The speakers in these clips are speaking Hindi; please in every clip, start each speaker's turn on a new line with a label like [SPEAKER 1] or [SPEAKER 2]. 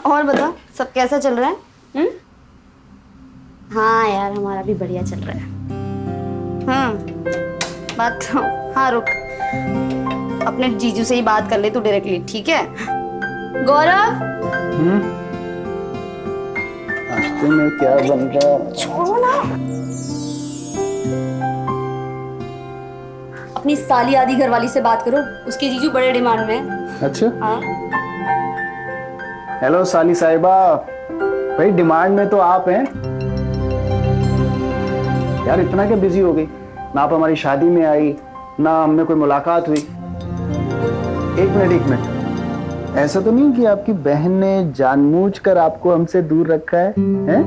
[SPEAKER 1] और बता, सब कैसा चल रहा है? हाँ यार, हमारा भी बढ़िया चल रहा है। बात तो, हाँ रुक, अपने जीजू से ही बात कर ले तू डायरेक्टली, ठीक है? गौरव।
[SPEAKER 2] नाश्ते में क्या बन रहा है?
[SPEAKER 1] छोड़ो ना। अपनी साली आदि घरवाली से बात करो, उसके जीजू बड़े डिमांड में है।
[SPEAKER 2] अच्छा।
[SPEAKER 1] हाँ।
[SPEAKER 2] हेलो साली साहिबा, भाई डिमांड में तो आप हैं यार। इतना क्या बिजी हो गई? ना आप हमारी शादी में आई, ना हमने कोई मुलाकात हुई। एक मिनट, ऐसा तो नहीं कि आपकी बहन ने जानबूझकर आपको हमसे दूर रखा है, हैं?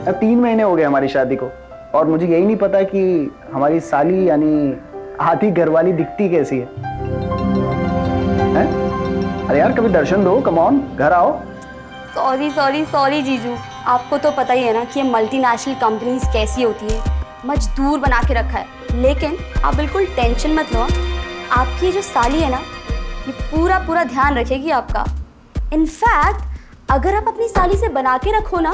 [SPEAKER 2] अब 3 महीने हो गए हमारी शादी को, और मुझे यही नहीं पता कि हमारी साली यानी आधी घरवाली दिखती कैसी है, हैं? अरे यार कभी दर्शन दो, कम ऑन, घर आओ।
[SPEAKER 1] सॉरी सॉरी सॉरी जीजू, आपको तो पता ही है ना कि ये मल्टीनेशनल कंपनीज कैसी होती है, मजदूर बना के रखा है। लेकिन आप बिल्कुल टेंशन मत लो, आपकी जो साली है ना, ये पूरा पूरा ध्यान रखेगी आपका। इनफैक्ट अगर आप अपनी साली से बना के रखो ना,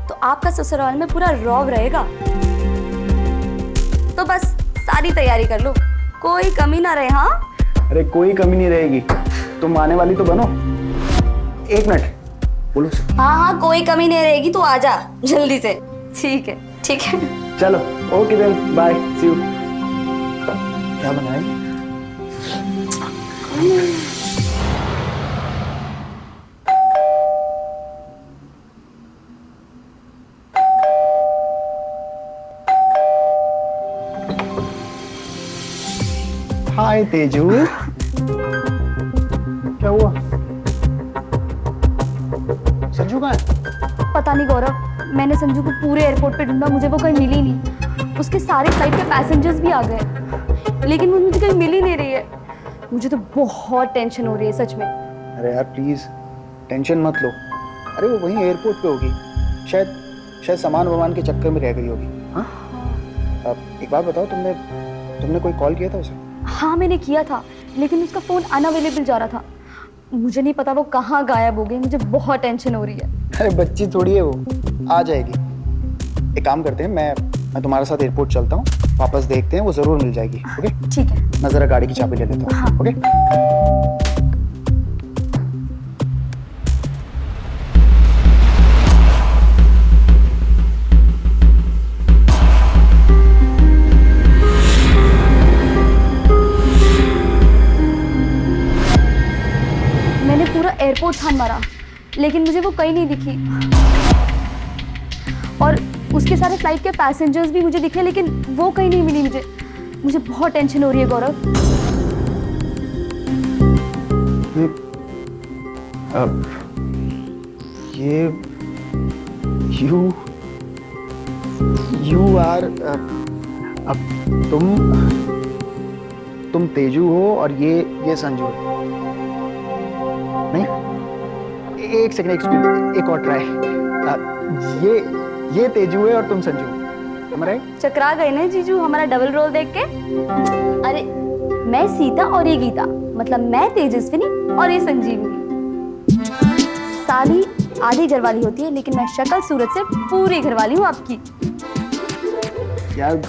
[SPEAKER 1] तो आपका ससुराल में पूरा रौब रहेगा। तो बस सारी तैयारी कर लो, कोई कमी ना रहे। हाँ
[SPEAKER 2] अरे कोई कमी नहीं रहेगी, तुम आने वाली तो बनो। 1 मिनट बोलो।
[SPEAKER 1] हाँ हाँ, कोई कमी नहीं रहेगी, तो आजा जल्दी से। ठीक है ठीक है।
[SPEAKER 2] चलो okay then, bye, see you. क्या बनाए? हाय तेजू, क्या हुआ? संजू कहाँ है?
[SPEAKER 1] पता नहीं गौरव, मैंने संजू को पूरे एयरपोर्ट पे ढूंढा, मुझे वो कहीं मिली नहीं। उसके सारे फ्लाइट के पैसेंजर्स भी आ गए, लेकिन वो मुझे कहीं मिल ही नहीं रही है। मुझे तो बहुत टेंशन हो रही है सच में।
[SPEAKER 2] अरे यार प्लीज टेंशन मत लो। अरे वो वहीं एयरपोर्ट पे होगी, शायद सामान वामान के चक्कर में रह गई होगी। हाँ, अब एक बात बताओ, तुमने कोई कॉल किया था उसे?
[SPEAKER 1] हाँ मैंने किया था, लेकिन उसका फ़ोन अनअवेलेबल जा रहा था। मुझे नहीं पता वो कहाँ गायब हो गई, मुझे बहुत टेंशन हो रही है।
[SPEAKER 2] अरे बच्ची थोड़ी है वो, आ जाएगी। एक काम करते हैं, मैं तुम्हारे साथ एयरपोर्ट चलता हूँ, वापस देखते हैं, वो जरूर मिल जाएगी। ओके
[SPEAKER 1] ठीक है।
[SPEAKER 2] मैं जरा गाड़ी की चाबी ले लेता हूँ।
[SPEAKER 1] हाँ।
[SPEAKER 2] ओके।
[SPEAKER 1] मैंने पूरा एयरपोर्ट छान मारा, लेकिन मुझे वो कहीं नहीं दिखी। और उसके सारे फ्लाइट के पैसेंजर्स भी मुझे दिखे, लेकिन वो कहीं नहीं मिली मुझे। मुझे बहुत टेंशन हो रही है गौरव।
[SPEAKER 2] ये यू आर, अब तुम तेजू हो और ये संजू है। नहीं, एक सेकंड, एक और ट्राई। ये तेजू है और तुम संजू, हमारा
[SPEAKER 1] चकरा गए ना जीजू हमारा डबल रोल देख के। अरे मैं सीता और ये गीता, मतलब मैं तेजस्विनी और ये संजीवनी। साली आधी घरवाली होती है, लेकिन मैं शक्ल सूरत से पूरी घरवाली हूँ आपकी।
[SPEAKER 2] यार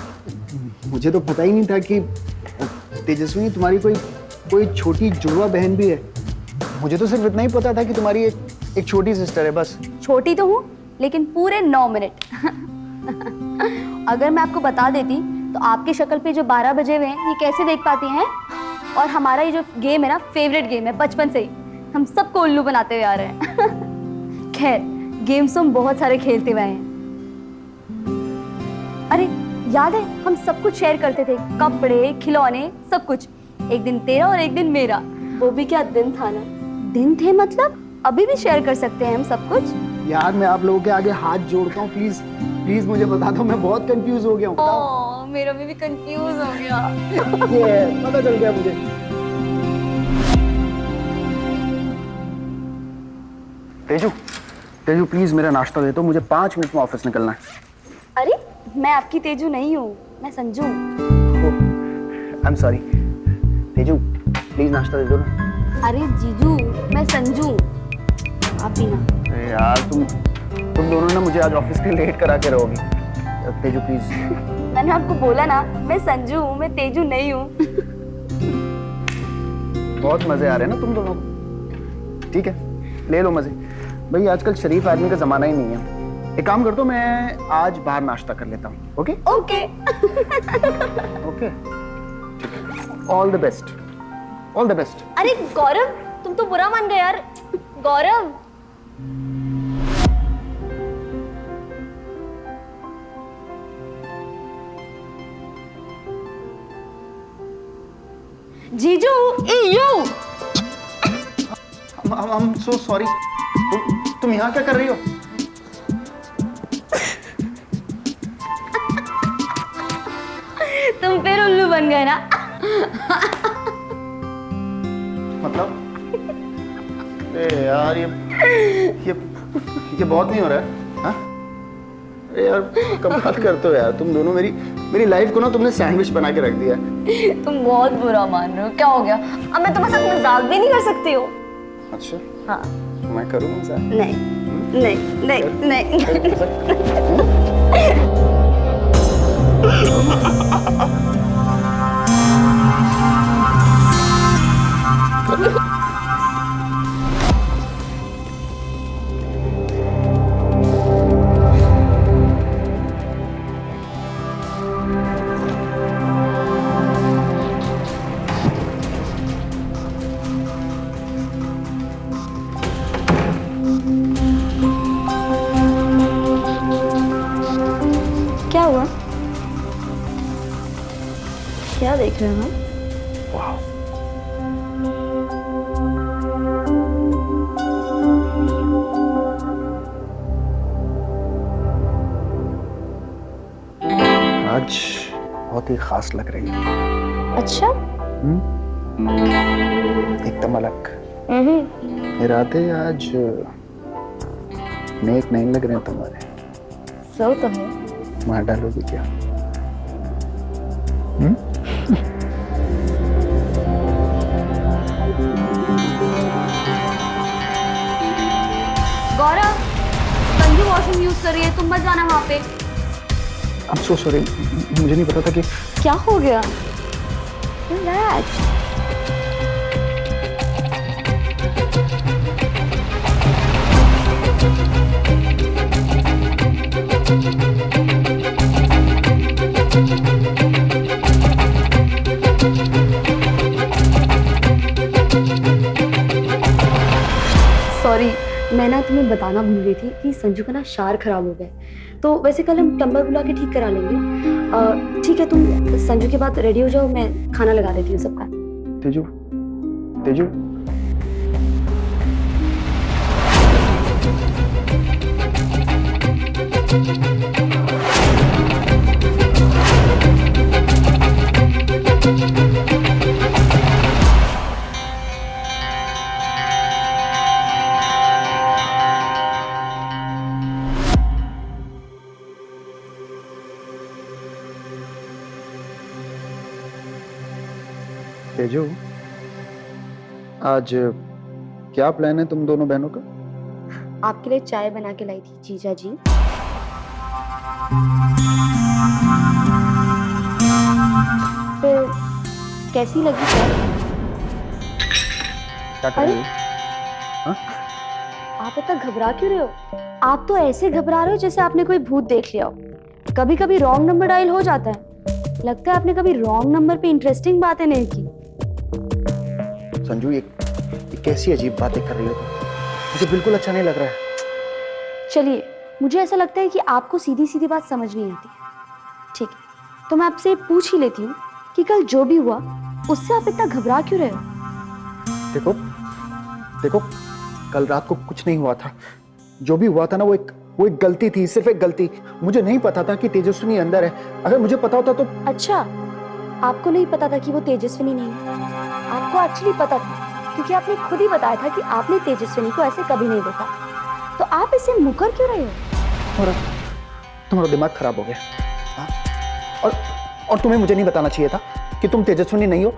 [SPEAKER 2] मुझे तो पता ही नहीं था कि तेजस्विनी तुम्हारी कोई छोटी जुड़वा बहन भी है। मुझे तो सिर्फ इतना ही पता था कि तुम्हारी एक छोटी सिस्टर है, बस।
[SPEAKER 1] छोटी तो हूँ, लेकिन पूरे 9 मिनट। अगर मैं आपको बता देती तो आपकी शक्ल पे जो 12 बजे हुए हैं, ये कैसे देख पाती हैं? और हमारा ये जो गेम है ना, फेवरेट गेम है, बचपन से ही हम सबको उल्लू बनाते हुए आ रहे हैं। खैर, गेम्स तो हम बहुत सारे खेलते हुए हैं। अरे याद है, हम सब कुछ शेयर करते थे, कपड़े, खिलौने, सब कुछ। एक दिन तेरा और एक दिन मेरा। वो भी क्या दिन था ना। दिन थे मतलब अभी भी शेयर कर सकते हैं हम सब कुछ।
[SPEAKER 2] यार मैं आप लोगों के आगे हाथ जोड़ता हूँ, प्लीज प्लीज मुझे बता दो, मैं बहुत कंफ्यूज हो गया हूँ।
[SPEAKER 1] मेरा भी कंफ्यूज हो गया।
[SPEAKER 2] ये पता चल गया मुझे। तेजू प्लीज मेरा नाश्ता दे दो, मुझे 5 मिनट में ऑफिस निकलना है।
[SPEAKER 1] अरे मैं आपकी तेजू नहीं हूँ, मैं Sanju.
[SPEAKER 2] I am sorry Teju, please नाश्ता दे दो ना।
[SPEAKER 1] अरे जीजू, मैं संजू। पीना।
[SPEAKER 2] अरे यार तुम दोनों ना मुझे आज ऑफिस के लेट करा के रहोगी। तेजू प्लीज।
[SPEAKER 1] मैंने आपको बोला ना, मैं संजू हूँ, मैं तेजू नहीं हूँ।
[SPEAKER 2] बहुत मजे आ रहे हैं ना तुम दोनों को। ठीक है, ले लो मजे। भाई आजकल शरीफ आदमी का जमाना ही नहीं है। एक काम कर दो, मैं आज बाहर नाश्ता कर लेता हूँ। Okay
[SPEAKER 1] okay.
[SPEAKER 2] Okay, all the best, all the best.
[SPEAKER 1] अरे गौरव, तुम तो बुरा मान गए यार। गौरव, जीजू, यू।
[SPEAKER 2] I'm so sorry। तुम यहाँ क्या कर रही हो?
[SPEAKER 1] तुम फिर उल्लू बन गए ना।
[SPEAKER 2] मतलब? अरे यार ये बहुत नहीं हो रहा है। हाँ? अरे यार कमाल करते हो यार तुम दोनों। मेरी लाइफ को ना तुमने सैंडविच बना के रख दिया।
[SPEAKER 1] तुम बहुत बुरा मान रहे हो। क्या हो गया? अब मैं तुम्हारे साथ मजाक भी नहीं कर सकती हूँ।
[SPEAKER 2] अच्छा,
[SPEAKER 1] हाँ।
[SPEAKER 2] मैं करूँ मजाक?
[SPEAKER 1] नहीं नहीं नहीं नहीं। क्या हुआ? क्या देख रहे हो हम?
[SPEAKER 2] वाह, आज बहुत ही खास लग रही है।
[SPEAKER 1] अच्छा।
[SPEAKER 2] एकदम अलग। इरादे आज नेक नहीं लग रहे हैं तुम्हारे।
[SPEAKER 1] सो तो है।
[SPEAKER 2] मार डालोगी क्या?
[SPEAKER 1] गौरव, संजू वॉशरूम यूज कर रही है, तुम मत जाना वहाँ पे।
[SPEAKER 2] I'm so sorry, मुझे नहीं पता था कि
[SPEAKER 1] क्या हो गया? Relax. सॉरी, मैं ना तुम्हें बताना भूल गई थी कि संजू का ना शार खराब हो गया है। तो वैसे कल हम प्लम्बर बुला के ठीक करा लेंगे। ठीक है, तुम संजू के बाद रेडी हो जाओ, मैं खाना लगा देती हूँ सबका।
[SPEAKER 2] तेजू, तेजू, तेजू, आज क्या प्लान है तुम दोनों बहनों का?
[SPEAKER 1] आपके लिए चाय बना के लाई थी जीजा जी। फिर कैसी लगी चाय?
[SPEAKER 2] क्या कर रही हो?
[SPEAKER 1] आप इतना घबरा क्यों रहे हो? आप तो ऐसे घबरा रहे हो जैसे आपने कोई भूत देख लिया हो। कभी कभी रॉन्ग नंबर डायल हो जाता है। लगता है आपने कभी रॉन्ग नंबर पे इंटरेस्टिंग बातें नहीं की।
[SPEAKER 2] संजू, ये कैसी अजीब बातें कर रही हो तुम? मुझे बिल्कुल अच्छा नहीं लग रहा है।
[SPEAKER 1] चलिए, मुझे ऐसा लगता है कि आपको सीधी सीधी बात समझ नहीं आती। ठीक है, तो मैं आपसे पूछ ही लेती हूँ कि कल जो भी हुआ उससे आप इतना घबरा क्यों रहे हो?
[SPEAKER 2] देखो देखो, कल रात को कुछ नहीं हुआ था। जो भी हुआ था ना वो एक गलती थी, सिर्फ एक गलती। मुझे नहीं पता था कि तेजस्विनी अंदर है। अगर मुझे पता होता तो।
[SPEAKER 1] अच्छा, आपको नहीं पता था कि वो तेजस्विनी नहीं है? आपको एक्चुअली पता था, क्योंकि आपने खुद ही बताया था कि आपने तेजस्विनी को ऐसे कभी नहीं देखा। तो आप इसे मुकर क्यों रहे हो?
[SPEAKER 2] तुम्हारा दिमाग खराब हो गया। हाँ? और तुम्हें मुझे नहीं बताना चाहिए था कि तुम तेजस्विनी नहीं हो,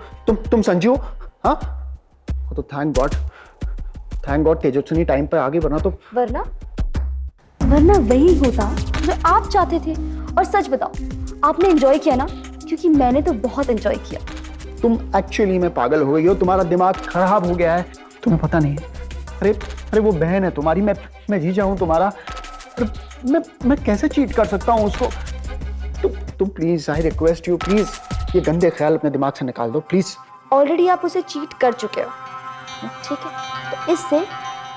[SPEAKER 2] तुम संजू हो। हाँ, तो thank thank God Tejaswini time पे आ गई, वरना तो
[SPEAKER 1] वरना वरना वही होता जो आप चाहते थे। और सच बताओ, आपने एंजॉय किया ना? क्योंकि मैंने तो बहुत एंजॉय किया।
[SPEAKER 2] तुम एक्चुअली में पागल हो गई हो, तुम्हारा दिमाग खराब हो गया है, तुम्हें पता नहीं है। अरे अरे वो बहन है तुम्हारी, मैं जीजा हूं तुम्हारा। अरे मैं कैसे चीट कर सकता हूँ उसको? तुम please, I request you, please ये गंदे ख्याल अपने दिमाग से निकाल दो प्लीज।
[SPEAKER 1] ऑलरेडी आप उसे चीट कर चुके हो, ठीक है? तो इससे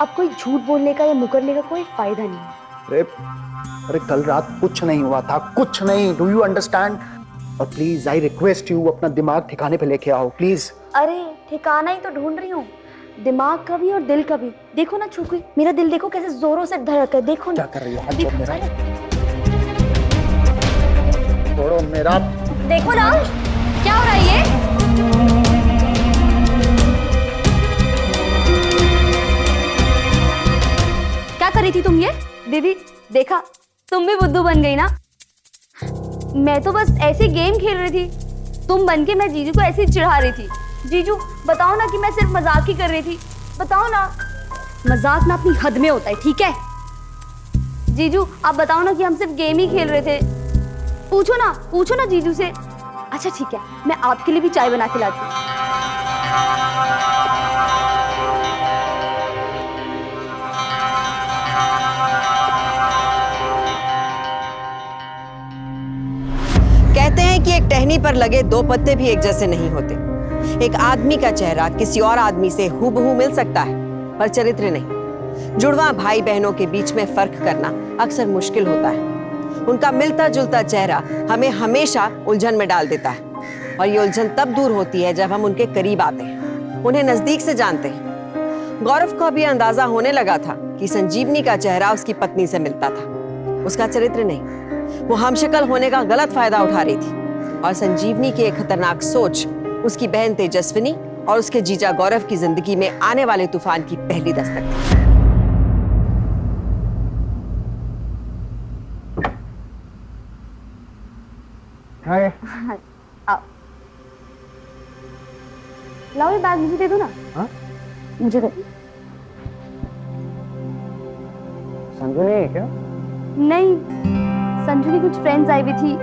[SPEAKER 1] अब कोई झूठ बोलने का या मुकरने का कोई फायदा नहीं है।
[SPEAKER 2] अरे कल रात कुछ नहीं हुआ था, कुछ नहीं, डू यू अंडरस्टैंड? और प्लीज आई रिक्वेस्ट यू, अपना दिमाग ठिकाने पे लेके आओ प्लीज।
[SPEAKER 1] अरे ठिकाना ही तो ढूंढ रही हूँ, दिमाग का भी और दिल का भी। देखो ना छुपी, मेरा दिल देखो कैसे जोरों से धड़क है, देखो ना।
[SPEAKER 2] क्या कर रही है मेरा? छोड़ो मेरा।
[SPEAKER 1] देखो ना क्या हो रहा है ये। क्या कर रही थी तुम ये? दीदी देखा, तुम भी बुद्धू बन गई ना। मैं तो बस ऐसी गेम खेल रही थी, तुम बन के मैं जीजू को ऐसे ही चिढ़ा रही थी। जीजू बताओ ना कि मैं सिर्फ मजाक ही कर रही थी, बताओ ना। मजाक ना अपनी हद में होता है, ठीक है? जीजू आप बताओ ना कि हम सिर्फ गेम ही खेल रहे थे। पूछो ना जीजू से। अच्छा ठीक है, मैं आपके लिए भी चाय बना के लाती हूँ।
[SPEAKER 3] कहते हैं कि एक टहनी पर लगे दो पत्ते भी एक जैसे नहीं होते। एक आदमी का चेहरा किसी और आदमी से हूबहू मिल सकता है, पर चरित्र नहीं। जुड़वा भाई बहनों के बीच में फर्क करना अक्सर मुश्किल होता है। उनका मिलता जुलता चेहरा हमें हमेशा उलझन में डाल देता है, और ये उलझन तब दूर होती है जब हम उनके करीब आते हैं, उन्हें नजदीक से जानते हैं। गौरव को अभी अंदाजा होने लगा था कि संजीवनी का चेहरा उसकी पत्नी से मिलता था, उसका चरित्र नहीं। वो हमशक्ल होने का गलत फायदा उठा रही थी, और संजीवनी की एक खतरनाक सोच उसकी बहन तेजस्विनी और उसके जीजा गौरव की जिंदगी में आने वाले तूफान की पहली दस्तक थी।
[SPEAKER 2] हाय।
[SPEAKER 1] आओ, लाओ ये बैग मुझे दे दो ना।
[SPEAKER 2] हाँ?
[SPEAKER 1] मुझे दे।
[SPEAKER 2] संजू नहीं है क्या?
[SPEAKER 1] नहीं, संजू की कुछ फ्रेंड्स आई हुई थी,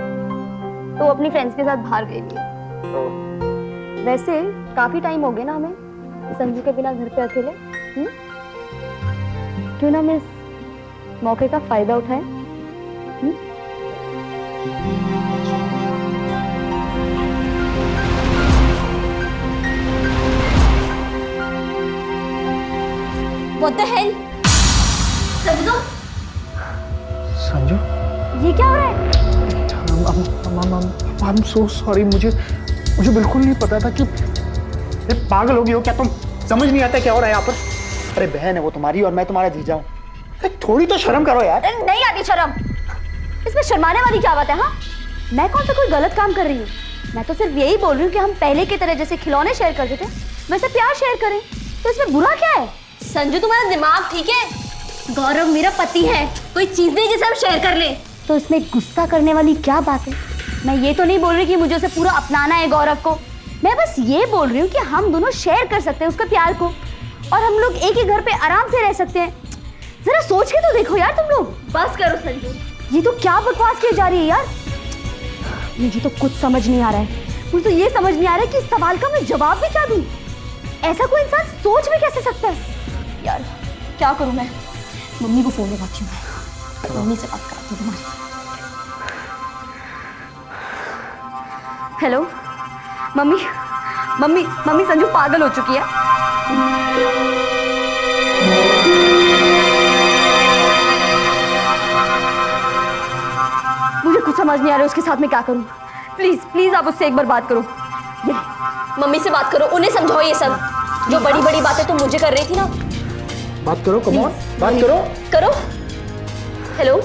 [SPEAKER 1] तो अपनी फ्रेंड्स के साथ बाहर गई थी। वैसे काफी टाइम हो गया ना हमें संजू के बिना घर पे अकेले। क्यों ना मैं इस मौके का फायदा उठाए। What the hell?
[SPEAKER 2] संजू
[SPEAKER 1] ये क्या हो रहा है?
[SPEAKER 2] I'm so sorry, मुझे बिल्कुल नहीं पता था कि ये पागल हो गई हो क्या तुम? समझ नहीं आता क्या हो रहा है यहाँ पर? अरे बहन है वो तुम्हारी और मैं तुम्हारा जीजा हूँ, थोड़ी तो शर्म करो यार।
[SPEAKER 1] नहीं आती शर्म, इसमें शर्माने वाली क्या बात है? हाँ, मैं कौन सा कोई गलत काम कर रही हूँ? मैं तो सिर्फ यही बोल रही हूँ कि हम पहले की तरह जैसे खिलौने शेयर करते थे वैसे प्यार शेयर करें, तो इसमें बुरा क्या है? संजू तुम्हारा दिमाग ठीक है? गौरव मेरा पति है, कोई चीज नहीं जिसे हम शेयर कर ले, तो इसमें गुस्सा करने वाली क्या बात है? मैं ये तो नहीं बोल रही कि मुझे उसे पूरा अपनाना है गौरव को, मैं बस ये बोल रही हूँ कि हम दोनों शेयर कर सकते हैं उसके प्यार को, और हम लोग एक ही घर पे आराम से रह सकते हैं। जरा सोच के तो देखो यार तुम लोग। बस करो संजू, ये तो क्या बकवास की जा रही है यार। मुझे तो कुछ समझ नहीं आ रहा है, मुझे तो ये समझ नहीं आ रहा है कि इस सवाल का मैं जवाब भी क्या दूं। ऐसा कोई इंसान सोच भी कैसे सकता है यार? क्या करूं मैं? मम्मी को फोन लगाती हूँ, मम्मी से बात कराती हूँ तुम्हारी। Hello mummy, mummy mummy Sanju पागल हो चुकी है। मुझे कुछ समझ नहीं आ रहा है उसके साथ में क्या करूं। प्लीज प्लीज आप उससे एक बार बात करो। ये मम्मी से बात करो, उन्हें समझाओ ये सब जो बड़ी बड़ी बातें तुम मुझे कर रही थी ना।
[SPEAKER 2] बात करो, कम ऑन, बात
[SPEAKER 1] करो। हेलो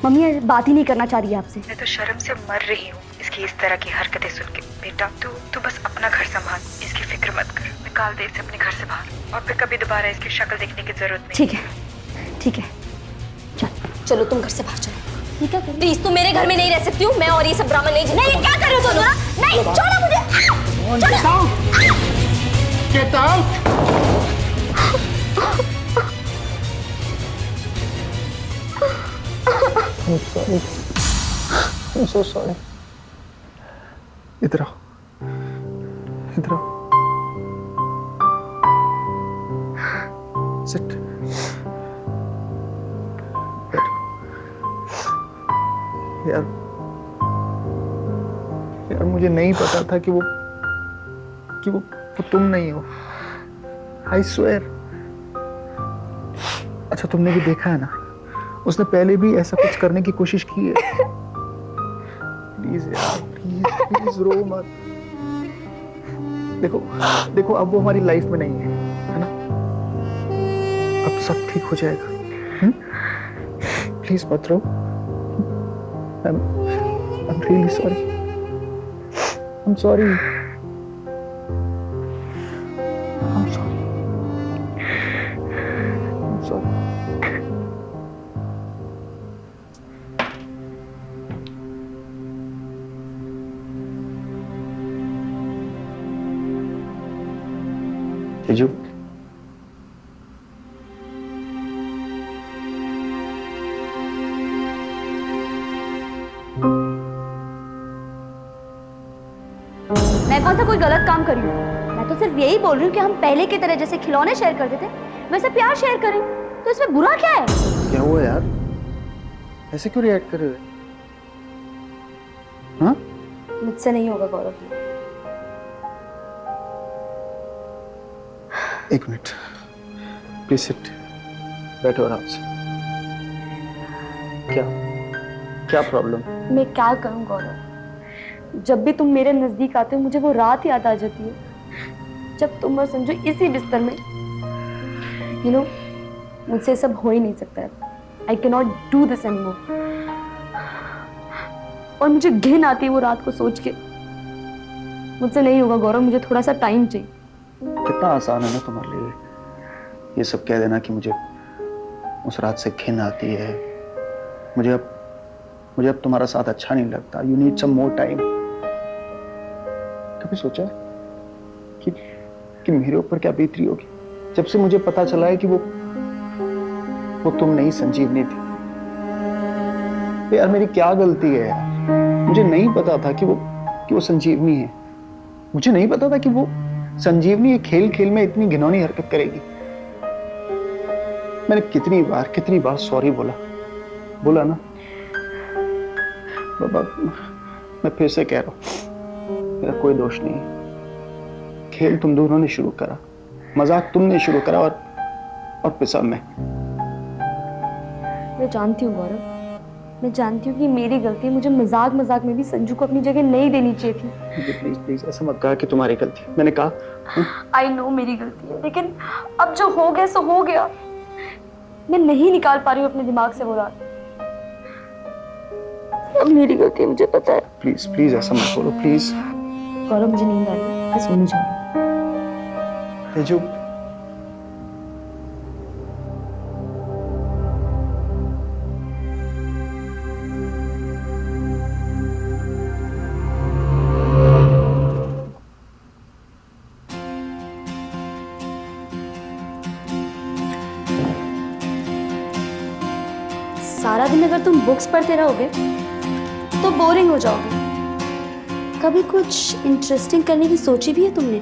[SPEAKER 1] मम्मी, ये बात ही नहीं करना चाह रही है आपसे।
[SPEAKER 4] मैं तो शर्म से मर रही हूँ इसकी इस तरह की हरकतें सुन के। बेटा तू बस अपना घर संभाल, इसकी फिक्र मत कर। निकाल दे इसे अपने घर से बाहर, और फिर कभी दोबारा इसकी शक्ल देखने की जरूरत नहीं।
[SPEAKER 1] ठीक है चलो तुम घर से बाहर चलो। ठीक है प्लीज, तुम मेरे घर में नहीं रह सकती हूँ मैं, और ये सब ड्रामा नहीं। क्या कर रहे हो तुम? नहीं छोड़ो मुझे।
[SPEAKER 2] Get out! I'm sorry. I'm so sorry. इधर आओ, इधर आओ. Sit. बैठो. यार मुझे नहीं पता था कि वो तुम नहीं हो. I swear. अच्छा तुमने भी देखा है ना, उसने पहले भी ऐसा कुछ करने की कोशिश की है. प्लीज यार, प्लीज रो मत. देखो अब वो हमारी लाइफ में नहीं है ना. अब सब ठीक हो जाएगा. प्लीज मत रो. I'm really sorry. I'm sorry. I'm sorry. I'm sorry. Tezu,
[SPEAKER 1] मैं कौन सा कोई गलत काम करी हूँ? मैं तो सिर्फ यही बोल रही हूँ कि हम पहले की तरह जैसे खिलौने शेयर करते थे वैसे प्यार शेयर करें. तो इसमें बुरा क्या है?
[SPEAKER 2] क्या हुआ यार? ऐसे क्यों रिएक्ट कर रहे हो? हाँ?
[SPEAKER 1] मुझसे नहीं होगा गौरव.
[SPEAKER 2] एक मिनट, प्लीज सिट. बैठो आराम से. क्या प्रॉब्लम?
[SPEAKER 1] मैं क्या करूं गौरव? जब भी तुम मेरे नजदीक आते हो मुझे वो रात याद आ जाती है जब तुम और संजू इसी बिस्तर में. मुझसे सब हो ही नहीं सकता है. I can not do this anymore. और मुझे घिन आती है वो रात को सोच के. मुझसे नहीं होगा गौरव, मुझे थोड़ा सा टाइम चाहिए.
[SPEAKER 2] कितना आसान है ना तुम्हारे लिए ये सब कह देना कि मुझे उस रात से घिन आती है. मुझे अब तुम्हारा साथ अच्छा नहीं लगता. You need some more time. कभी सोचा कि मेरे ऊपर क्या बीत रही होगी जब से मुझे पता चला है कि वो तुम नहीं संजीवनी थी. यार मेरी क्या गलती है यार? मुझे नहीं पता था कि वो संजीवनी है. मुझे नहीं पता था कि वो संजीवनी ये खेल में इतनी घिनौनी हरकत करेगी. मैंने कितनी बार सॉरी बोला ना. बाबा मैं फिर से कह रहा हूँ, मेरा कोई दोष नहीं है. खेल तुम दोनों ने शुरू करा, मजाक तुमने शुरू करा और पिसा मैं
[SPEAKER 1] जानती हूँ गौरव, मैं जानती हूँ कि मेरी गलती है. मुझे मजाक में भी संजू को अपनी जगह नहीं देनी चाहिए थी.
[SPEAKER 2] प्लीज ऐसा मत कहा कि तुम्हारी गलती है. मैंने कहा
[SPEAKER 1] आई नो मेरी गलती है, लेकिन अब जो हो गया सो हो गया. मैं नहीं निकाल पा रही हूँ अपने दिमाग से वो रात. सब मेरी गलती है, मुझे पता है.
[SPEAKER 2] प्लीज ऐसा मत बोलो प्लीज.
[SPEAKER 1] गौरव मुझे नींद आ रही है, मैं सोने जाऊँ.
[SPEAKER 2] तेजू,
[SPEAKER 1] सारा दिन अगर तुम बुक्स पढ़ते रहोगे तो बोरिंग हो जाओगे. कभी कुछ इंटरेस्टिंग करने की सोची भी है तुमने?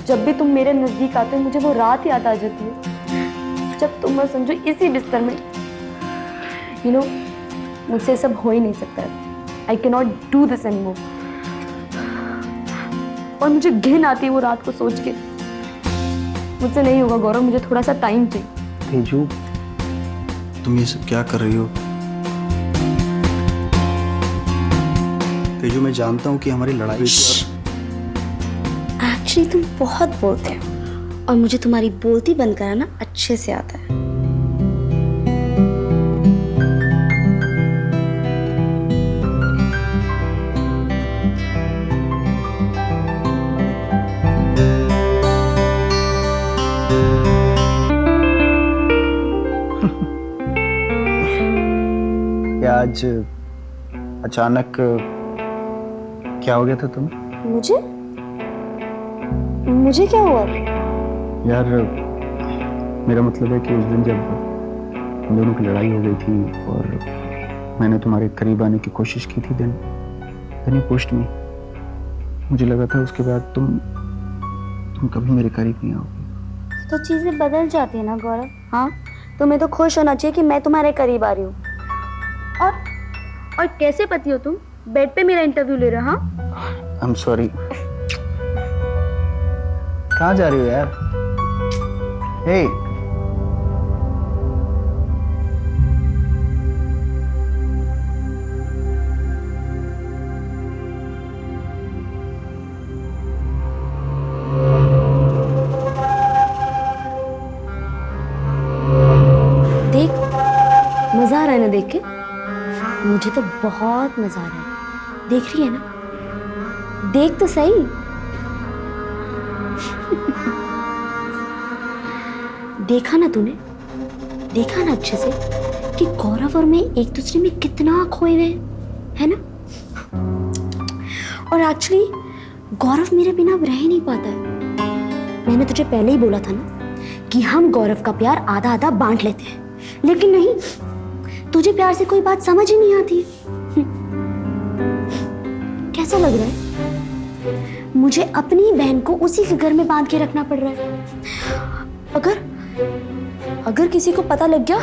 [SPEAKER 1] जब भी तुम मेरे नजदीक आते हो मुझे वो रात याद आ जाती है जब तुम और संजू इसी बिस्तर में. मुझसे सब हो ही नहीं सकता है. I can not do this anymore. और मुझे घिन आती है वो रात को सोच के. मुझसे नहीं होगा गौरव, मुझे थोड़ा सा टाइम चाहिए.
[SPEAKER 2] तेजू, तुम ये सब क्या कर रही हो? तेजू, मैं जानता हूँ कि हमारी लड़ाई
[SPEAKER 1] एक्चुअली तुम बहुत बोलते हो और मुझे तुम्हारी बोलती बंद कराना अच्छे से आता है.
[SPEAKER 2] आज अचानक क्या हो गया था तुम्हें?
[SPEAKER 1] मुझे क्या हुआ?
[SPEAKER 2] यार मेरा मतलब है कि उस दिन जब हम दोनों की लड़ाई हो गई थी और मैंने तुम्हारे करीब आने की कोशिश की थी, देन यू पुश्ड मी। मुझे लगा था उसके बाद तुम कभी मेरे करीब नहीं आओगे।
[SPEAKER 1] तो चीज़ें बदल जाती है ना गौरव। हाँ, तुम्हें तो खुश होना चाहिए कि मैं तुम्हारे करीब आ रही हूँ। और कैसे पति हो तुम? बेड पे मेरा इंटरव्यू ले रहा? हाँ,
[SPEAKER 2] आई एम सॉरी। कहाँ जा रही हो यार? हे
[SPEAKER 1] देख, मजा आ रहा है ना देख के? मुझे तो बहुत मजा आ रहा है। देख रही है ना? देख तो सही। देखा ना तूने? देखा ना अच्छे से कि गौरव और मैं एक दूसरे में कितना खोए हुए हैं, है ना? और एक्चुअली गौरव मेरे बिना अब रह ही नहीं पाता है। मैंने तुझे पहले ही बोला था ना कि हम गौरव का प्यार आधा आधा बांट लेते हैं, लेकिन नहीं, तुझे प्यार से कोई बात समझ ही नहीं आती। कैसा लग रहा है? मुझे अपनी बहन को उसी के घर में बांध के रखना पड़ रहा है। अगर किसी को पता लग गया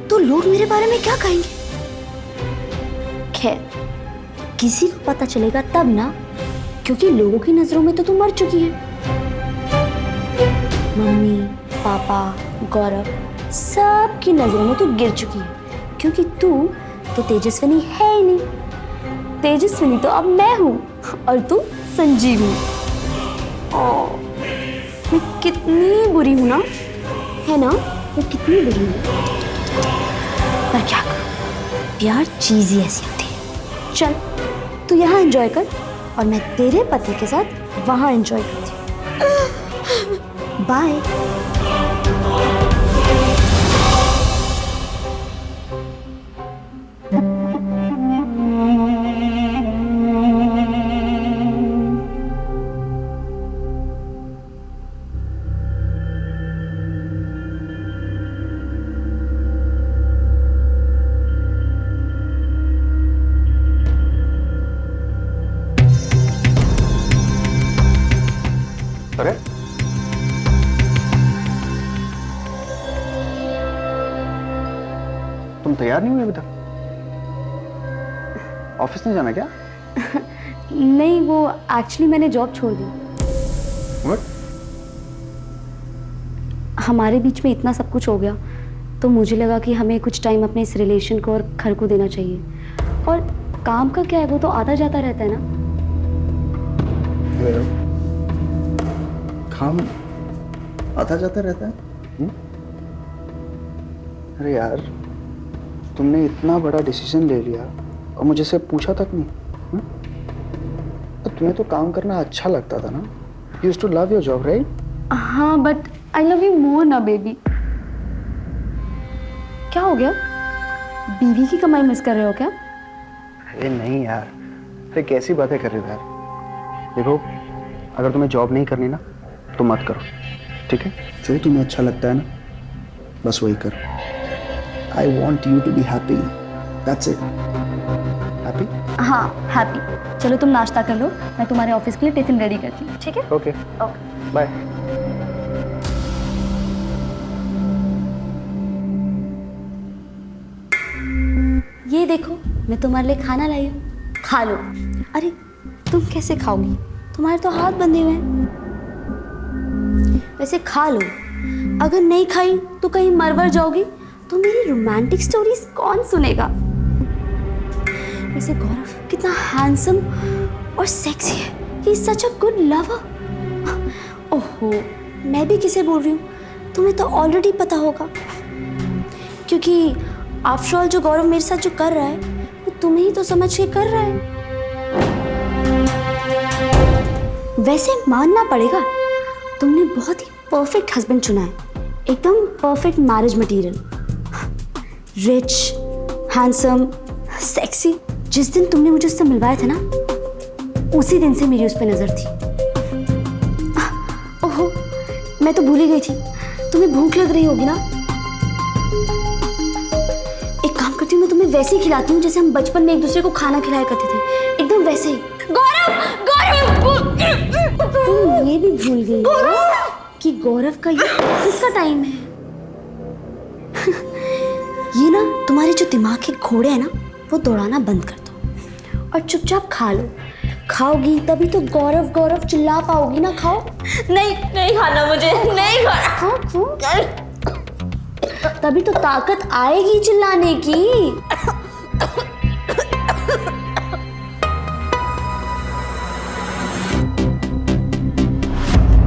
[SPEAKER 1] तो लोग मेरे बारे में क्या कहेंगे? खैर, किसी को पता चलेगा तब ना, क्योंकि लोगों की नजरों में तो तू मर चुकी है। मम्मी, पापा, गौरव, सबकी नजरों में तू गिर चुकी है, क्योंकि तू तो तेजस्विनी है ही नहीं। तेजस्विनी तो अब मैं हूँ और तू संजीवनी। मैं कितनी बुरी हूँ ना, है ना? मैं कितनी बुरी हूँ, पर क्या करूँ, प्यार चीज ही ऐसी होती है। चल तू यहाँ एंजॉय कर और मैं तेरे पति के साथ वहाँ एंजॉय करती हूँ। बाय।
[SPEAKER 2] अरे तुम तैयार नहीं हुए अभी तक? ऑफिस नहीं जाना क्या?
[SPEAKER 1] नहीं, वो एक्चुअली मैंने जॉब छोड़ दी।
[SPEAKER 2] What?
[SPEAKER 1] हमारे बीच में इतना सब कुछ हो गया तो मुझे लगा कि हमें कुछ टाइम अपने इस रिलेशन को और घर को देना चाहिए। और काम का क्या है, वो तो आता जाता रहता है ना।
[SPEAKER 2] काम आता जाता रहता है? अरे यार, तुमने इतना बड़ा डिसीजन ले लिया और मुझे से पूछा तक नहीं। तो तुम्हें तो काम करना अच्छा लगता था ना? You used to love your job, right?
[SPEAKER 1] हाँ, but I love you more ना बेबी। क्या हो गया? बीवी की कमाई मिस कर रहे हो क्या?
[SPEAKER 2] अरे नहीं यार, अरे कैसी बातें कर रहे हो यार। देखो, अगर तुम्हें जॉब नहीं करनी ना तो मत करो, ठीक है? जो तुम्हें अच्छा लगता है ना, बस वही करो। I want you to be happy. That's it. Happy?
[SPEAKER 1] हाँ, हैप्पी। चलो तुम नाश्ता कर लो, मैं तुम्हारे ऑफिस के लिए टिफिन रेडी करती हूँ, ठीक है?
[SPEAKER 2] Okay,
[SPEAKER 1] okay.
[SPEAKER 2] बाय।
[SPEAKER 1] ये देखो, मैं तुम्हारे लिए खाना लाई हूँ, खा लो। अरे तुम कैसे खाओगी? तुम्हारे तो हाथ बंधे हुए हैं। वैसे खा लो, अगर नहीं खाई तो कहीं मरवर जाओगी तो मेरी रोमांटिक स्टोरीज कौन सुनेगा? वैसे गौरव कितना हैंडसम और सेक्सी है। He is such a good lover. ओहो, मैं भी किसे बोल रही हूँ? तुम्हें तो ऑलरेडी पता होगा, क्योंकि आफ्टर ऑल जो गौरव मेरे साथ जो कर रहा है वो तुम्हें ही तो समझ के कर रहा है। वैसे मानना पड़ेगा, तुमने बहुत ही परफेक्ट हस्बैंड चुना है, एकदम perfect marriage material. Rich, handsome, sexy. जिस दिन तुमने मुझे उससे मिलवाया था ना, उसी दिन से मेरी उस पर नजर थी। ओहो, मैं तो भूल ही गई थी। तुम्हें भूख लग रही होगी ना? एक काम करती हूँ, मैं तुम्हें वैसे ही खिलाती हूँ जैसे हम बचपन में एक दूसरे को खाना खिलाया करते थे, एकदम वैसे ही। गौरव, गौरव, तुम ये भी भूल गई हो कि गौरव का ये ऑफिस का टाइम है। ये ना तुम्हारे जो दिमाग के घोड़े हैं ना, वो दौड़ाना बंद कर दो और चुपचाप खा लो। खाओगी तभी तो गौरव गौरव चिल्ला पाओगी ना। खाओ। नहीं, नहीं खाना मुझे, नहीं खाना। खाओ, तभी तो ताकत आएगी चिल्लाने की।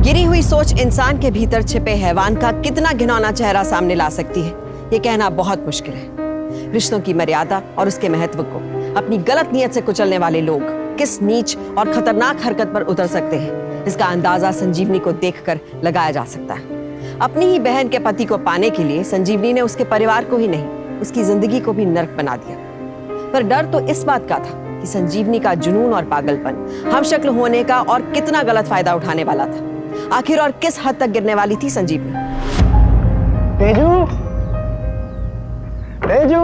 [SPEAKER 3] गिरी हुई सोच इंसान के भीतर छिपे हैवान का कितना घिनौना चेहरा सामने ला सकती है, ये कहना बहुत मुश्किल है। रिश्तों की मर्यादा और उसके महत्व को अपनी गलत नीयत से कुचलने वाले लोग किस नीच और खतरनाक हरकत पर उतर सकते हैं, इसका अंदाजा संजीवनी को देखकर लगाया जा सकता है। अपनी ही बहन के पति को पाने के लिए संजीवनी ने उसके परिवार को ही नहीं, उसकी जिंदगी को भी नर्क बना दिया। पर डर तो इस बात का था कि संजीवनी का जुनून और पागलपन हमशक्ल होने का और कितना गलत फायदा उठाने वाला था। आखिर और किस हद तक गिरने वाली थी संजीवनी?
[SPEAKER 2] तेजू, तेजू,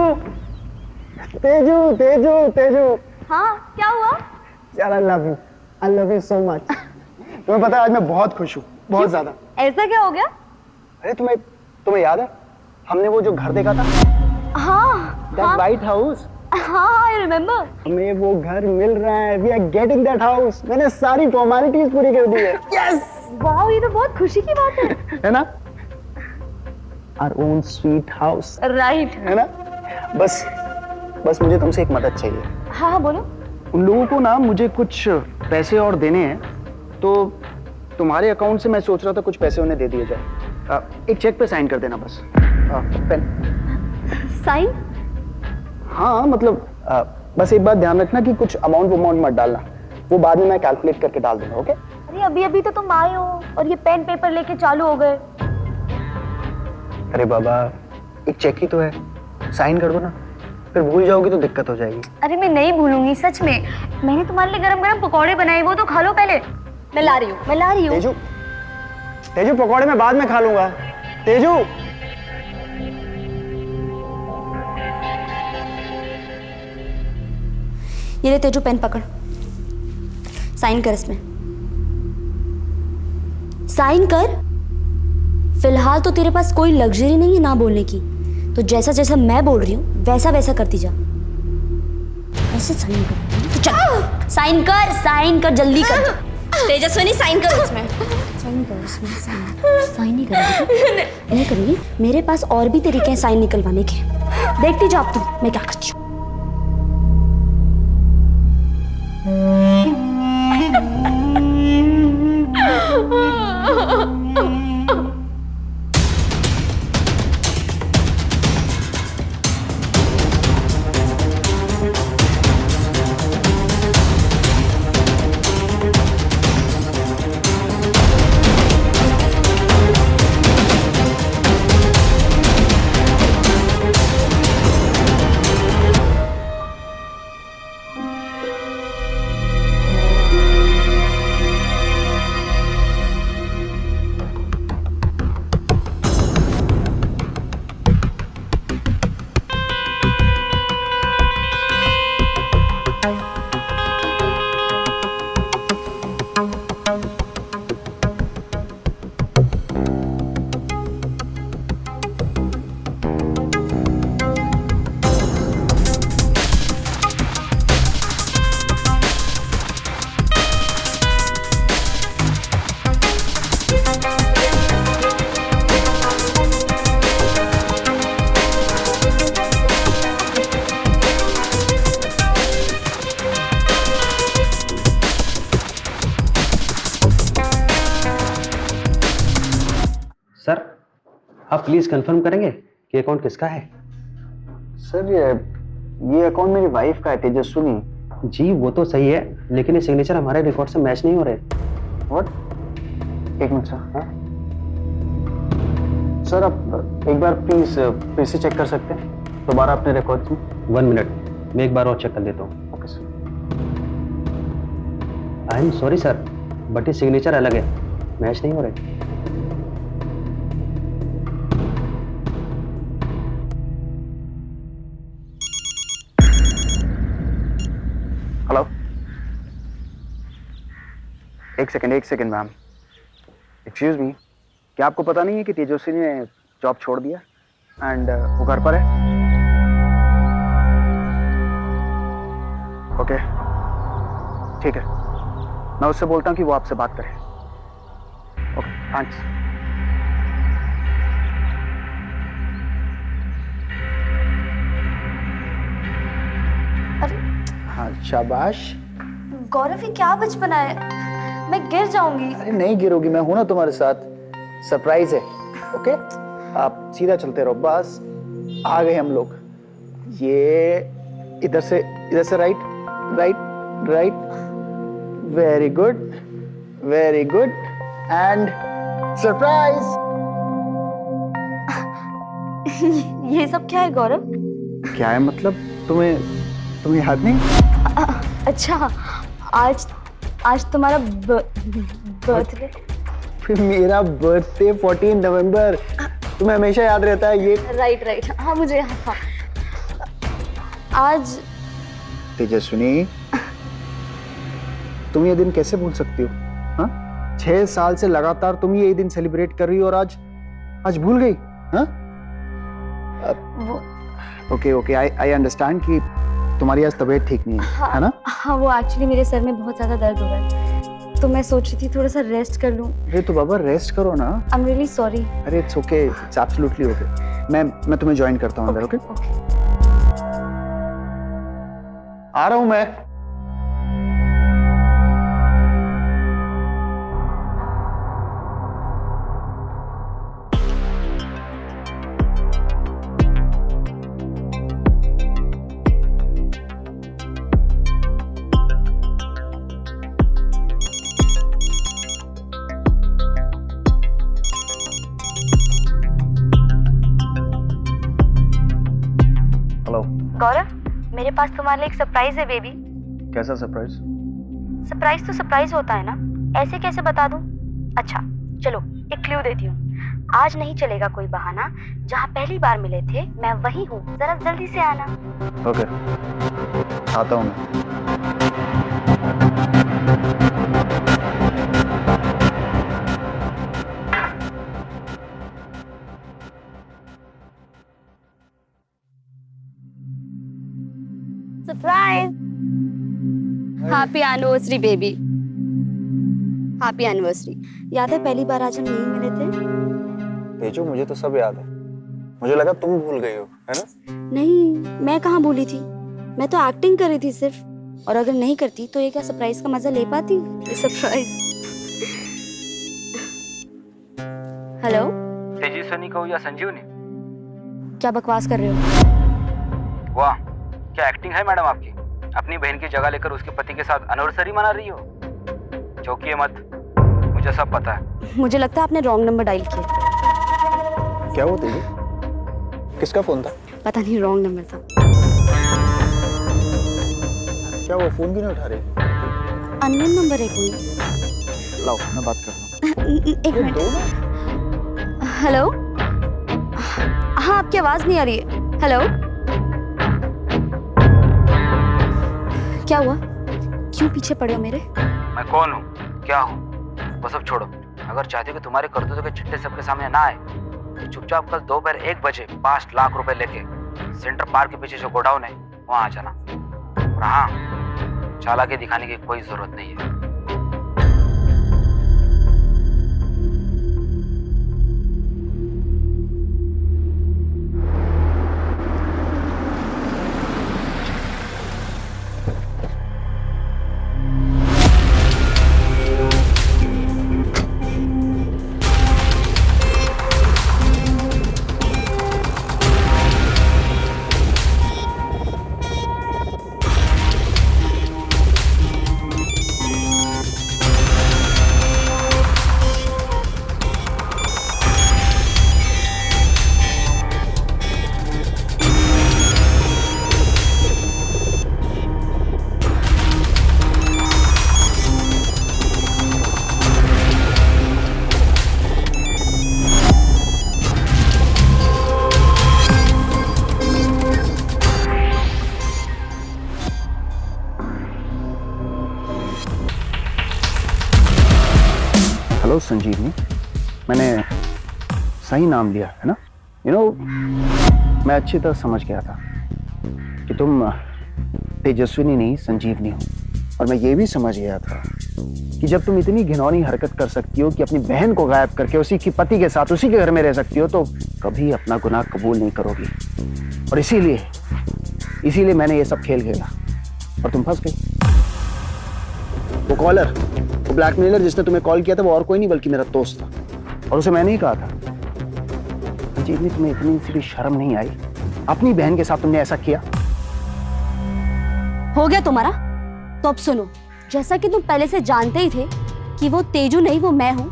[SPEAKER 2] तेजू, तेजू, तेजू।
[SPEAKER 1] हाँ, क्या हुआ?
[SPEAKER 2] यार I love you so much. तुम्हें पता है आज मैं बहुत खुश हूँ, बहुत ज्यादा।
[SPEAKER 1] ऐसा क्या हो गया?
[SPEAKER 2] अरे तुम्हें याद है हमने वो जो घर देखा था?
[SPEAKER 1] हाँ,
[SPEAKER 2] दैट व्हाइट हाउस।
[SPEAKER 1] हाँ, आई रिमेम्बर।
[SPEAKER 2] हमें वो घर मिल रहा है। We are getting that house. मैंने सारी फॉर्मेलिटीज पूरी कर दी है। यस,
[SPEAKER 1] वाओ, ये तो बहुत खुशी की बात है।
[SPEAKER 2] है ना? Our own sweet house।
[SPEAKER 1] Right.
[SPEAKER 2] है ना? बस मुझे तुमसे एक मदद चाहिए।
[SPEAKER 1] हाँ हाँ, बोलो।
[SPEAKER 2] उन लोगों को ना मुझे कुछ पैसे और देने हैं, तो तुम्हारे अकाउंट से मैं सोच रहा था कुछ पैसे उन्हें दे दिए जाए। एक चेक पे साइन कर देना बस। पेन।
[SPEAKER 1] साइन?
[SPEAKER 2] हाँ मतलब बस एक बात ध्यान रखना कि कुछ अमाउंट मत डालना, वो बाद में मैं कैलकुलेट करके डाल दूंगा। ओके?
[SPEAKER 1] अरे अभी अभी तो तुम आए हो और ये पेन पेपर लेके चालू हो गए।
[SPEAKER 2] अरे बाबा, एक चेक ही तो है, साइन कर दो ना, फिर भूल जाओगी तो दिक्कत हो जाएगी।
[SPEAKER 1] अरे मैं नहीं भूलूंगी, सच में। मैंने तुम्हारे लिए गरम गरम पकौड़े बनाए, वो तो खा लो पहले। मैं ला रही हूँ।
[SPEAKER 2] तेजू, तेजू पकौड़े मैं बाद में खा लूंगा। तेजू,
[SPEAKER 1] ये ले तेजू, पेन पकड़, साइन कर इसमें। साइन कर। फिलहाल तो तेरे पास कोई लग्जरी नहीं है ना बोलने की, तो जैसा जैसा मैं बोल रही हूँ वैसा वैसा करती जा। ऐसे साइन कर। तो चल साइन कर जल्दी कर। तेजस्विनी, साइन कर इसमें। साइन कर इसमें। साइन नहीं करेगी? नहीं करेगी? मेरे पास और भी तरीके हैं साइन निकलवाने के। देखती जा अब तुम मैं क्या करती हूँ।
[SPEAKER 5] सर, आप प्लीज कंफर्म करेंगे कि अकाउंट किसका है?
[SPEAKER 2] सर ये अकाउंट मेरी वाइफ का है, तेजस्विनी।
[SPEAKER 5] जी वो तो सही है, लेकिन ये सिग्नेचर हमारे रिकॉर्ड से मैच नहीं हो रहे।
[SPEAKER 2] व्हाट? एक मिनट सर। हाँ सर, आप एक बार प्लीज फिर से चेक कर सकते हैं दोबारा अपने रिकॉर्ड में?
[SPEAKER 5] 1 मिनट, मैं एक बार और चेक कर देता हूँ।
[SPEAKER 2] Okay sir.
[SPEAKER 5] I am sorry sir, but ये सिग्नेचर अलग है, मैच नहीं हो रहे।
[SPEAKER 2] एक सेकंड मैम, एक्सक्यूज मी, क्या आपको पता नहीं है कि तेजस्वी ने जॉब छोड़ दिया एंड वो घर पर है? ओके ठीक है, मैं उससे बोलता हूँ कि वो आपसे बात करे। Okay thanks.
[SPEAKER 1] अरे
[SPEAKER 2] हाँ शाबाश।
[SPEAKER 1] गौरव, ये क्या बचपना है, मैं गिर जाऊंगी।
[SPEAKER 2] अरे नहीं गिरोगी, मैं हूं ना तुम्हारे साथ, सरप्राइज है। ओके आप सीधा चलते रहो, बस आ गए हम लोग। ये इधर से right right right, very good and surprise.
[SPEAKER 1] ये सब क्या है गौरव?
[SPEAKER 2] क्या है मतलब, तुम्हें याद नहीं?
[SPEAKER 1] अच्छा, आज तुम्हारा बर्थडे।
[SPEAKER 2] फिर मेरा बर्थडे 14 नवंबर, तुम्हें हमेशा याद रहता है ये।
[SPEAKER 1] राइट, हाँ मुझे याद था। आज
[SPEAKER 2] तेजस्विनी, तुम ये दिन कैसे भूल सकती हो? हाँ, 6 साल से लगातार तुम ये दिन सेलिब्रेट कर रही हो और आज भूल गई? हाँ? ओके आई अंडरस्टैंड कि तुम्हारी आज तबीयत ठीक नहीं है, है ना?
[SPEAKER 1] हाँ, वो एक्चुअली मेरे सर में बहुत ज्यादा दर्द हो रहा है, तो मैं सोच रही थी थोड़ा सा रेस्ट कर लूं।
[SPEAKER 2] अरे तो बाबा रेस्ट करो ना।
[SPEAKER 1] I am really sorry.
[SPEAKER 2] अरे it's okay, it's absolutely okay. मैं तुम्हें ज्वाइन करता हूँ अंदर। ओके आ रहा हूँ मैं।
[SPEAKER 1] गौरव, मेरे पास तुम्हारे लिए एक सरप्राइज है बेबी।
[SPEAKER 2] कैसा सरप्राइज?
[SPEAKER 1] सरप्राइज तो सरप्राइज होता है ना, ऐसे कैसे बता दूं? अच्छा चलो एक क्लू देती हूँ। आज नहीं चलेगा कोई बहाना, जहाँ पहली बार मिले थे मैं वही हूँ, जरा जल्दी से आना।
[SPEAKER 2] ओके आता हूँ मैं।
[SPEAKER 1] Surprise. Happy anniversary baby, happy anniversary. याद है पहली बार आज हम यहीं मिले थे?
[SPEAKER 2] तेजो मुझे तो सब याद है, मुझे लगा तुम भूल गई हो, है ना?
[SPEAKER 1] नहीं, मैं कहाँ भूली थी, मैं तो एक्टिंग कर रही थी सिर्फ, और अगर नहीं करती तो ये क्या सरप्राइज का मजा ले पाती? सरप्राइज। हेलो
[SPEAKER 6] तेजस्विनी को या संजीवनी?
[SPEAKER 1] क्या बकवास कर रहे हो?
[SPEAKER 6] वाह, क्या एक्टिंग है मैडम आपकी। अपनी बहन की जगह लेकर उसके पति के साथ एनिवर्सरी मना रही हो। चौंकिए मत, मुझे सब पता है।
[SPEAKER 1] मुझे लगता है आपने रॉन्ग नंबर डायल किया।
[SPEAKER 2] क्या हुआ तेजो? किसका फोन था?
[SPEAKER 1] पता नहीं, रॉन्ग नंबर था।
[SPEAKER 2] क्या वो फोन क्यों नहीं उठा रही?
[SPEAKER 1] अननोन नंबर है कोई।
[SPEAKER 2] लाओ मैं बात करता हूँ।
[SPEAKER 1] एक मिनट। हेलो, हाँ आपकी आवाज नहीं आ रही है। हेलो, क्या हुआ? क्यों पीछे पड़े हो मेरे?
[SPEAKER 6] मैं कौन हूँ, क्या हूँ, वो सब छोड़ो। अगर चाहते हो कि तुम्हारे करतूतों के चिट्ठे सबके सामने ना आए, तो चुपचाप कल दोपहर 1 बजे 5 लाख रुपए लेके सेंटर पार्क के पीछे जो गोडाउन है वहां आ जाना। और हाँ, चालाकी दिखाने की कोई जरूरत नहीं है।
[SPEAKER 2] हेलो संजीवनी, मैंने सही नाम लिया है ना? मैं अच्छी तरह समझ गया था कि तुम तेजस्विनी नहीं संजीवनी हो। और मैं ये भी समझ गया था कि जब तुम इतनी घिनौनी हरकत कर सकती हो कि अपनी बहन को गायब करके उसी की पति के साथ उसी के घर में रह सकती हो, तो कभी अपना गुनाह कबूल नहीं करोगी। और इसीलिए मैंने ये सब खेल खेला और तुम फंस गई। वो कॉलर, वो ब्लैकमेलर जिसने तुम्हें कॉल किया था, वो और कोई नहीं बल्कि मेरा दोस्त था। और उसे मैंने ही कहा था, संजीवनी तुम्हें इतनी सी भी शर्म नहीं आई? अपनी बहन के साथ तुमने ऐसा किया।
[SPEAKER 1] हो गया तुम्हारा? तो अब सुनो, जैसा कि तुम पहले से जानते ही थे कि वो तेजू नहीं वो मैं हूं,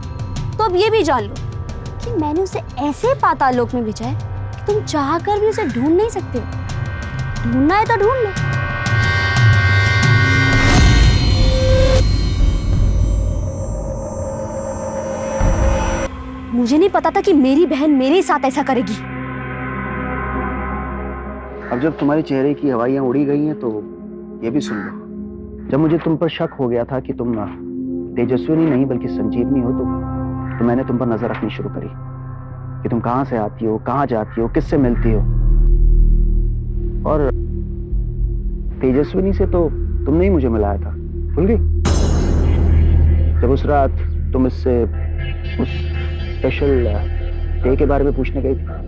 [SPEAKER 1] तो अब ये भी जान लो कि मैंने उसे ऐसे पाताल लोक में भेजा है कि तुम चाहकर भी उसे ढूंढ नहीं सकते हो। ढूंढना है तो ढूंढ लो। मुझे नहीं पता था कि मेरी बहन मेरे साथ ऐसा करेगी।
[SPEAKER 2] अब जब तुम्हारे चेहरे की हवाइयां उड़ी गई हैं, तो ये भी सुन लो। जब मुझे तुम पर शक हो गया था कि तुम तेजस्विनी नहीं बल्कि संजीवनी हो, तो मैंने तुम पर नजर रखनी शुरू करी कि तुम कहां से आती हो, कहां जाती हो, किससे मिलती हो। और तेजस्विनी से तो तुमने ही मुझे मिलाया था, भूल गई? जब उस रात तुम इससे उस स्पेशल डे के बारे में पूछने गई थी।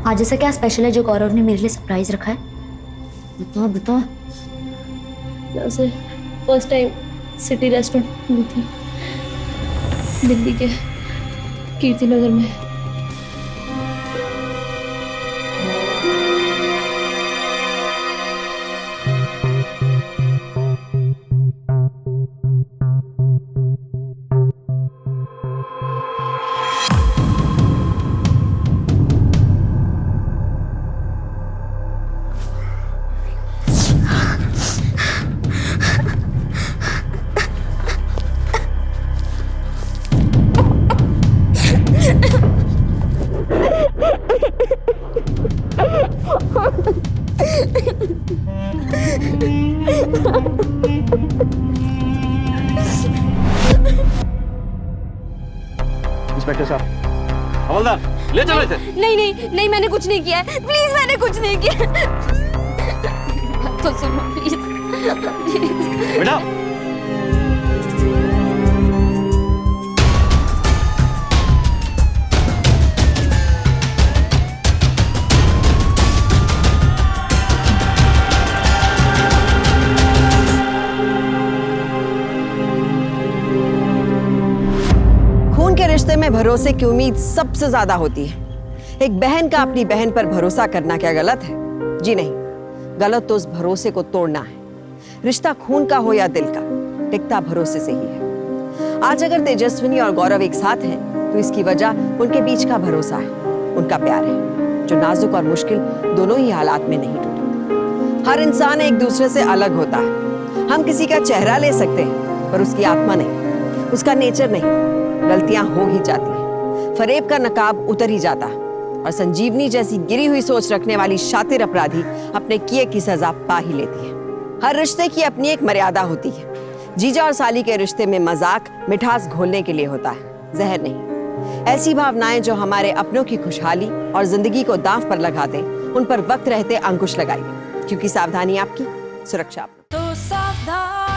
[SPEAKER 1] आज ऐसा क्या स्पेशल है जो गौरव ने मेरे लिए सरप्राइज रखा है? बताओ बताओ।
[SPEAKER 7] वैसे फर्स्ट टाइम सिटी रेस्टोरेंट में थी, दिल्ली के कीर्ति नगर में।
[SPEAKER 2] इंस्पेक्टर साहब,
[SPEAKER 5] हवलदार ले चलो इसे।
[SPEAKER 1] नहीं नहीं नहीं, मैंने कुछ नहीं किया है। प्लीज, मैंने कुछ नहीं किया। तो सुनो प्लीज।
[SPEAKER 5] बेटा
[SPEAKER 3] रिश्ते में भरोसे की उम्मीद सबसे ज्यादा होती है। एक बहन का अपनी बहन पर भरोसा करना क्या गलत है? जी नहीं, गलत तो उस भरोसे को तोड़ना है। रिश्ता खून का हो या दिल का, टिकता भरोसे से ही है। आज अगर तेजस्विनी और गौरव एक साथ हैं, तो इसकी वजह उनके बीच का भरोसा है, उनका प्यार है, जो नाजुक और मुश्किल दोनों ही हालात में नहीं टूटा। हर इंसान एक दूसरे से अलग होता है। हम किसी का चेहरा ले सकते हैं, पर उसकी आत्मा नहीं, उसका नेचर नहीं। गलतियां हो ही जाती हैं, फरेब का नकाब उतर ही जाता है, और संजीवनी जैसी गिरी हुई सोच रखने वाली शातिर अपराधी अपने किए की सजा पा ही लेती है। हर रिश्ते की अपनी एक मर्यादा होती है। जीजा और साली के रिश्ते में मजाक मिठास घोलने के लिए होता है, जहर नहीं। ऐसी भावनाएं जो हमारे अपनों की खुशहाली और जिंदगी को दांव पर लगा दें, उन पर वक्त रहते अंकुश लगाइए। क्योंकि सावधानी आपकी, सुरक्षा आपकी।
[SPEAKER 8] तो सावधान